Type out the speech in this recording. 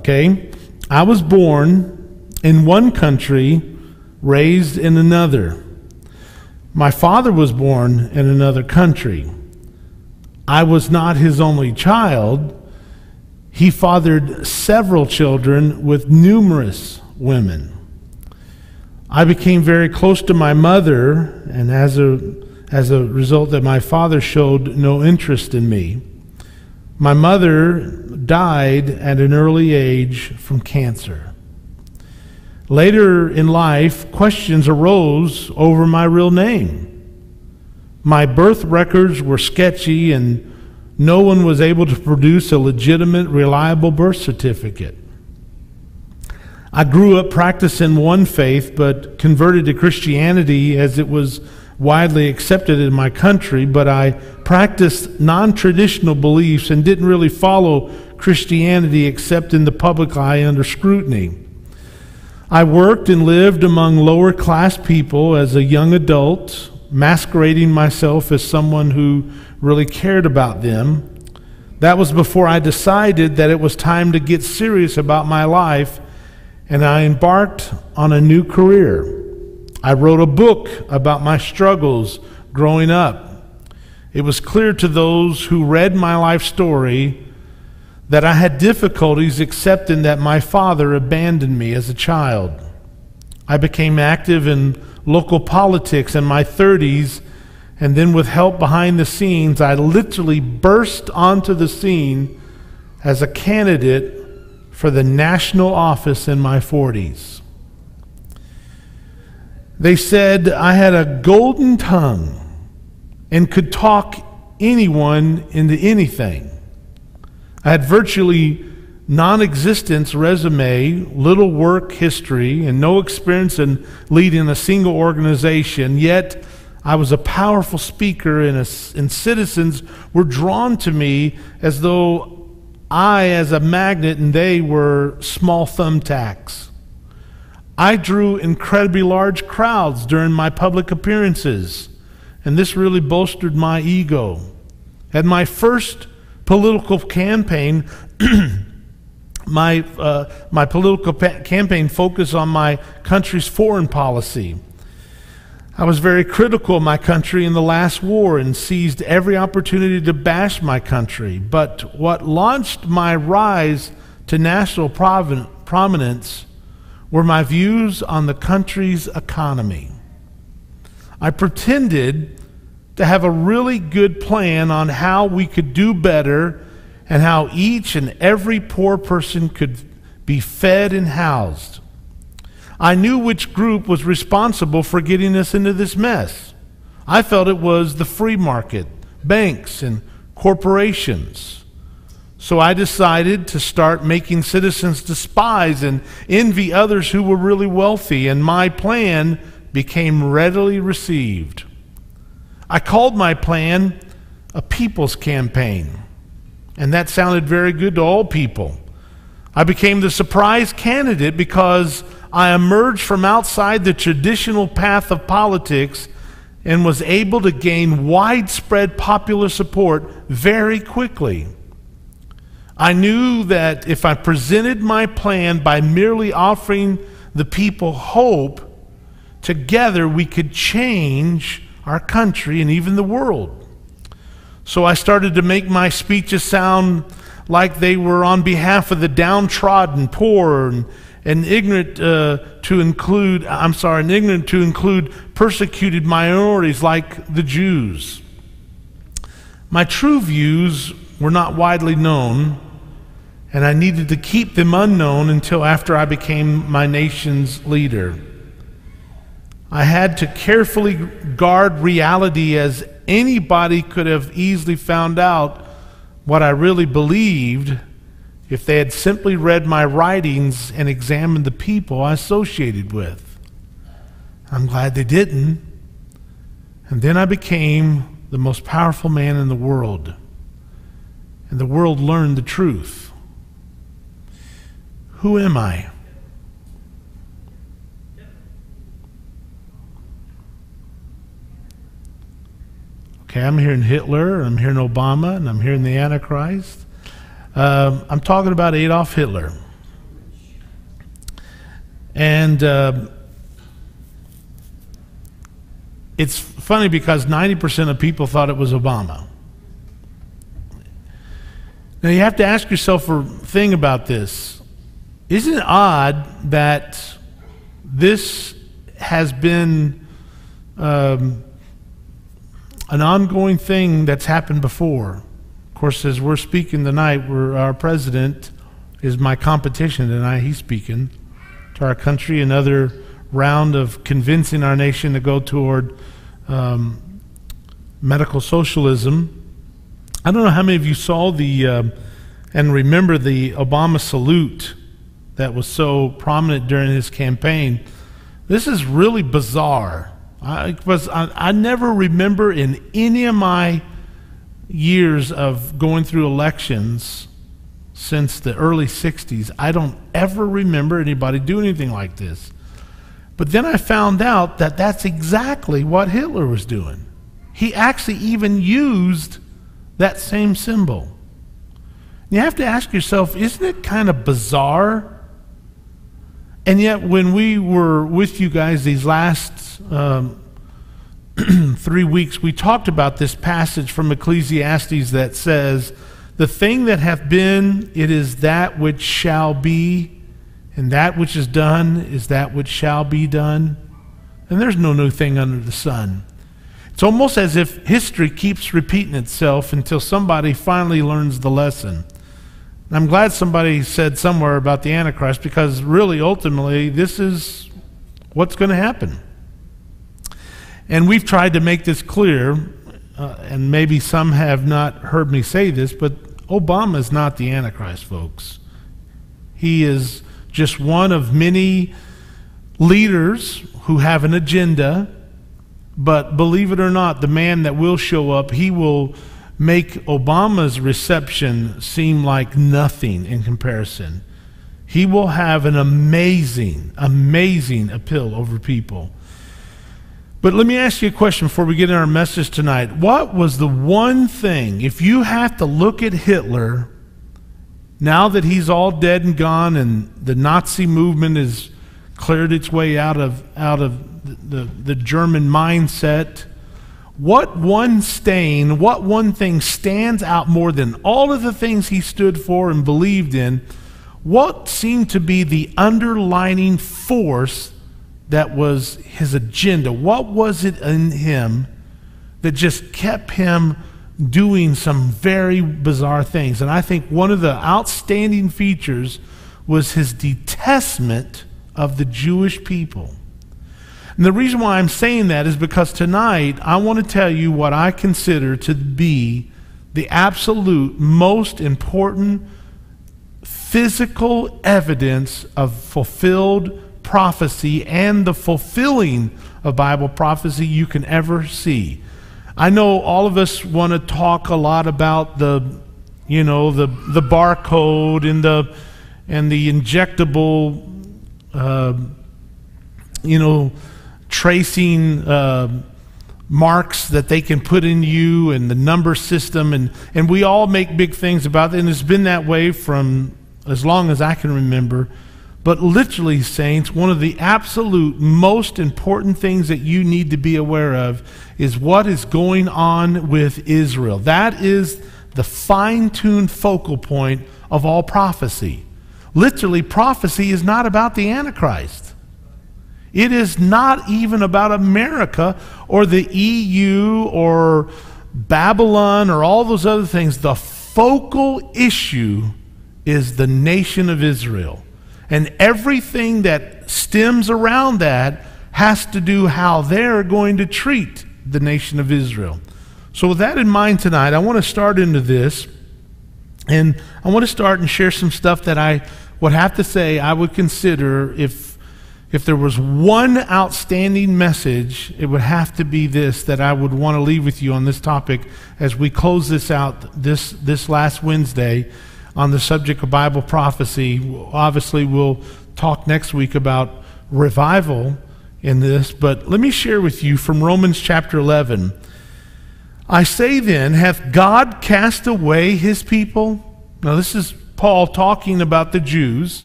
okay? I was born in one country, raised in another. My father was born in another country. I was not his only child. He fathered several children with numerous women. I became very close to my mother, and as a result that my father showed no interest in me. My mother died at an early age from cancer. Later in life, questions arose over my real name. My birth records were sketchy, and no one was able to produce a legitimate, reliable birth certificate. I grew up practicing one faith, but converted to Christianity as it was widely accepted in my country, but I practiced non-traditional beliefs and didn't really follow Christianity except in the public eye under scrutiny. I worked and lived among lower class people as a young adult, masquerading myself as someone who really cared about them. That was before I decided that it was time to get serious about my life, and I embarked on a new career. I wrote a book about my struggles growing up. It was clear to those who read my life story that I had difficulties accepting that my father abandoned me as a child. I became active in local politics in my 30s, and then with help behind the scenes, I literally burst onto the scene as a candidate for the national office in my 40s. They said I had a golden tongue and could talk anyone into anything. I had virtually non-existent resume, little work history, and no experience in leading a single organization, yet I was a powerful speaker, and citizens were drawn to me as though I as a magnet and they were small thumbtacks. I drew incredibly large crowds during my public appearances, and this really bolstered my ego. At my first political campaign, my political campaign focused on my country's foreign policy. I was very critical of my country in the last war and seized every opportunity to bash my country. But what launched my rise to national prominence were my views on the country's economy. I pretended to have a really good plan on how we could do better and how each and every poor person could be fed and housed. I knew which group was responsible for getting us into this mess. I felt it was the free market, banks, and corporations. So I decided to start making citizens despise and envy others who were really wealthy, and my plan became readily received. I called my plan a people's campaign, and that sounded very good to all people. I became the surprise candidate because I emerged from outside the traditional path of politics and was able to gain widespread popular support very quickly. I knew that if I presented my plan by merely offering the people hope, together we could change our country and even the world. So I started to make my speeches sound like they were on behalf of the downtrodden, poor, and ignorant to include persecuted minorities like the Jews. My true views were not widely known, and I needed to keep them unknown until after I became my nation's leader. I had to carefully guard reality, as anybody could have easily found out what I really believed if they had simply read my writings and examined the people I associated with. I'm glad they didn't. And then I became the most powerful man in the world, and the world learned the truth. Who am I? Okay, I'm hearing Hitler, I'm hearing Obama, and I'm hearing the Antichrist. I'm talking about Adolf Hitler. And it's funny because 90% of people thought it was Obama. Now you have to ask yourself a thing about this. Isn't it odd that this has been an ongoing thing that's happened before? Of course, as we're speaking tonight, our president is my competition tonight. He's speaking to our country, another round of convincing our nation to go toward medical socialism. I don't know how many of you saw and remember the Obama salute that was so prominent during his campaign. This is really bizarre. I never remember in any of my years of going through elections since the early 60s, I don't ever remember anybody doing anything like this. But then I found out that that's exactly what Hitler was doing. He actually even used that same symbol. You have to ask yourself, isn't it kind of bizarre? And yet when we were with you guys these last 3 weeks, we talked about this passage from Ecclesiastes that says, the thing that hath been, it is that which shall be, and that which is done is that which shall be done. And there's no new thing under the sun. It's almost as if history keeps repeating itself until somebody finally learns the lesson. And I'm glad somebody said somewhere about the Antichrist, because really, ultimately, this is what's going to happen. And we've tried to make this clear, and maybe some have not heard me say this, but Obama is not the Antichrist, folks. He is just one of many leaders who have an agenda, but believe it or not, the man that will show up, he will make Obama's reception seem like nothing in comparison. He will have an amazing, amazing appeal over people. But let me ask you a question before we get in our message tonight. What was the one thing, if you have to look at Hitler, now that he's all dead and gone and the Nazi movement has cleared its way out of the German mindset, what one stain, what one thing stands out more than all of the things he stood for and believed in? What seemed to be the underlining force that was his agenda? What was it in him that just kept him doing some very bizarre things? And I think one of the outstanding features was his detestment of the Jewish people. And the reason why I'm saying that is because tonight I want to tell you what I consider to be the absolute most important physical evidence of fulfilled prophecy and the fulfilling of Bible prophecy you can ever see. I know all of us want to talk a lot about the barcode and the injectable tracing marks that they can put in you, and the number system, and we all make big things about it, and it's been that way from as long as I can remember. But literally, saints, one of the absolute most important things that you need to be aware of is what is going on with Israel. That is the fine-tuned focal point of all prophecy. Literally, prophecy is not about the Antichrist. It is not even about America or the EU or Babylon or all those other things. The focal issue is the nation of Israel. And everything that stems around that has to do how they're going to treat the nation of Israel. So with that in mind tonight, I want to start into this. And I want to start and share some stuff that I would have to say I would consider, if there was one outstanding message, it would have to be this that I would want to leave with you on this topic as we close this out this last Wednesday on the subject of Bible prophecy. Obviously, we'll talk next week about revival in this, but let me share with you from Romans chapter 11. I say then, hath God cast away his people? Now this is Paul talking about the Jews.